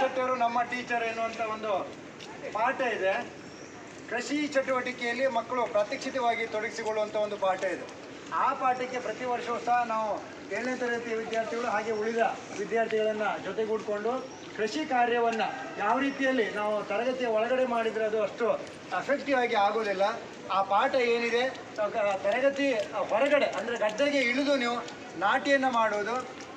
ಶೆಟ್ಟಿಯವರು ನಮ್ಮ ಟೀಚರ್ ಎನ್ನುವಂಥ ಒಂದು ಪಾಠ ಇದೆ. ಕೃಷಿ ಚಟುವಟಿಕೆಯಲ್ಲಿ ಮಕ್ಕಳು ಪ್ರಾತ್ಯಕ್ಷಿಕವಾಗಿ ತೊಡಗಿಸಿಕೊಳ್ಳುವಂಥ ಒಂದು ಪಾಠ ಇದೆ. ಆ ಪಾಠಕ್ಕೆ ಪ್ರತಿ ವರ್ಷವೂ ಸಹ ನಾವು 7ನೇ ತರಗತಿಯ ವಿದ್ಯಾರ್ಥಿಗಳು ಹಾಗೆ ಉಳಿದ ವಿದ್ಯಾರ್ಥಿಗಳನ್ನು ಜೊತೆಗೂಡಿಕೊಂಡು ಕೃಷಿ ಕಾರ್ಯವನ್ನು ಯಾವ ರೀತಿಯಲ್ಲಿ ನಾವು ತರಗತಿಯ ಒಳಗಡೆ ಮಾಡಿದರೆ ಅದು ಅಷ್ಟು ಎಫೆಕ್ಟಿವ್ ಆಗಿ ಆಗೋದಿಲ್ಲ. ಆ ಪಾಠ ಏನಿದೆ ತರಗತಿ ಹೊರಗಡೆ ಅಂದರೆ ಗದ್ದೆಗೆ ಇಳಿದು ನೀವು ನಾಟಿಯನ್ನು ಮಾಡುವುದು,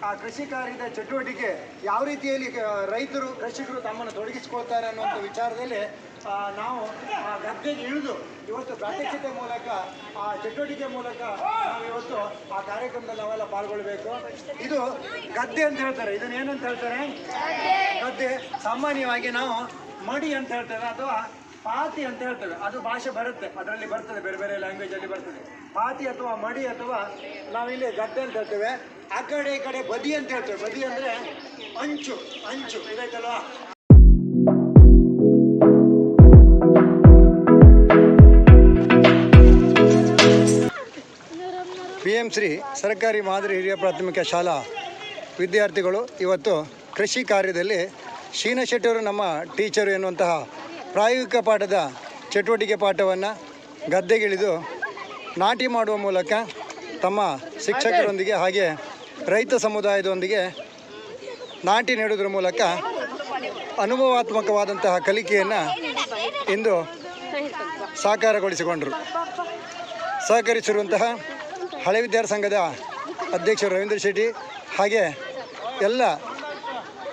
ಆ ಕೃಷಿ ಕಾರ್ಯದ ಚಟುವಟಿಕೆ ಯಾವ ರೀತಿಯಲ್ಲಿ ರೈತರು ಕೃಷಿಕರು ತಮ್ಮನ್ನು ತೊಡಗಿಸ್ಕೊಳ್ತಾರೆ ಅನ್ನುವಂಥ ವಿಚಾರದಲ್ಲಿ ನಾವು ಆ ಗದ್ದೆಗೆ ಇಳಿದು ಇವತ್ತು ಪ್ರಾತ್ಯಕ್ಷಿತೆ ಮೂಲಕ ಆ ಚಟುವಟಿಕೆ ಮೂಲಕ ನಾವು ಇವತ್ತು ಆ ಕಾರ್ಯಕ್ರಮದಲ್ಲಿ ನಾವೆಲ್ಲ ಪಾಲ್ಗೊಳ್ಬೇಕು. ಇದು ಗದ್ದೆ ಅಂತ ಹೇಳ್ತಾರೆ. ಇದನ್ನ ಏನಂತ ಹೇಳ್ತಾರೆ? ಗದ್ದೆ. ಸಾಮಾನ್ಯವಾಗಿ ನಾವು ಮಡಿ ಅಂತ ಹೇಳ್ತೇವೆ ಅಥವಾ ಪಾತಿ ಅಂತ ಹೇಳ್ತೇವೆ. ಅದು ಭಾಷೆ ಬರುತ್ತೆ, ಅದರಲ್ಲಿ ಬರ್ತದೆ, ಬೇರೆ ಬೇರೆ ಲ್ಯಾಂಗ್ವೇಜಲ್ಲಿ ಬರ್ತದೆ. ಪಾತಿ ಅಥವಾ ಮಡಿ ಅಥವಾ ನಾವಿಲ್ಲಿ ಗದ್ದೆ ಅಂತ ಹೇಳ್ತೇವೆ. ಆ ಕಡೆ ಈ ಕಡೆ ಬದಿ ಅಂತ ಹೇಳ್ತೇವೆ. ಬದಿ ಅಂದರೆ ಅಂಚು, ಅಂಚು ಇದಾಯ್ತಲ್ವಾ? PM ಶ್ರೀ ಸರ್ಕಾರಿ ಮಾದರಿ ಹಿರಿಯ ಪ್ರಾಥಮಿಕ ಶಾಲಾ ವಿದ್ಯಾರ್ಥಿಗಳು ಇವತ್ತು ಕೃಷಿ ಕಾರ್ಯದಲ್ಲಿ ಶೀನಾ ಶೆಟ್ಟಿಯವರು ನಮ್ಮ ಟೀಚರು ಎನ್ನುವಂತಹ ಪ್ರಾಯೋಗಿಕ ಪಾಠದ ಚಟುವಟಿಕೆ ಪಾಠವನ್ನು ಗದ್ದೆಗಿಳಿದು ನಾಟಿ ಮಾಡುವ ಮೂಲಕ ತಮ್ಮ ಶಿಕ್ಷಕರೊಂದಿಗೆ ಹಾಗೆ ರೈತ ಸಮುದಾಯದೊಂದಿಗೆ ನಾಟಿ ನೆಡುವುದರ ಮೂಲಕ ಅನುಭವಾತ್ಮಕವಾದಂತಹ ಕಲಿಕೆಯನ್ನು ಇಂದು ಸಾಕಾರಗೊಳಿಸಿಕೊಂಡರು. ಸಹಕರಿಸಿರುವಂತಹ ಹಳೆ ವಿದ್ಯಾರ್ಥಿ ಸಂಘದ ಅಧ್ಯಕ್ಷರು ರವೀಂದ್ರ ಶೆಟ್ಟಿ ಹಾಗೆ ಎಲ್ಲ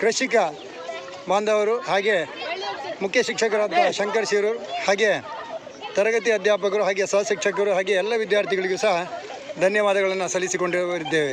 ಕೃಷಿಕ ಬಾಂಧವರು ಹಾಗೆ ಮುಖ್ಯ ಶಿಕ್ಷಕರಾದ ಶಂಕರ್ ಶಿರೂರ್ ಹಾಗೆ ತರಗತಿ ಅಧ್ಯಾಪಕರು ಹಾಗೆ ಸಹ ಶಿಕ್ಷಕರು ಹಾಗೆ ಎಲ್ಲ ವಿದ್ಯಾರ್ಥಿಗಳಿಗೂ ಸಹ ಧನ್ಯವಾದಗಳನ್ನು ಸಲ್ಲಿಸಿಕೊಂಡಿದ್ದೇವೆ.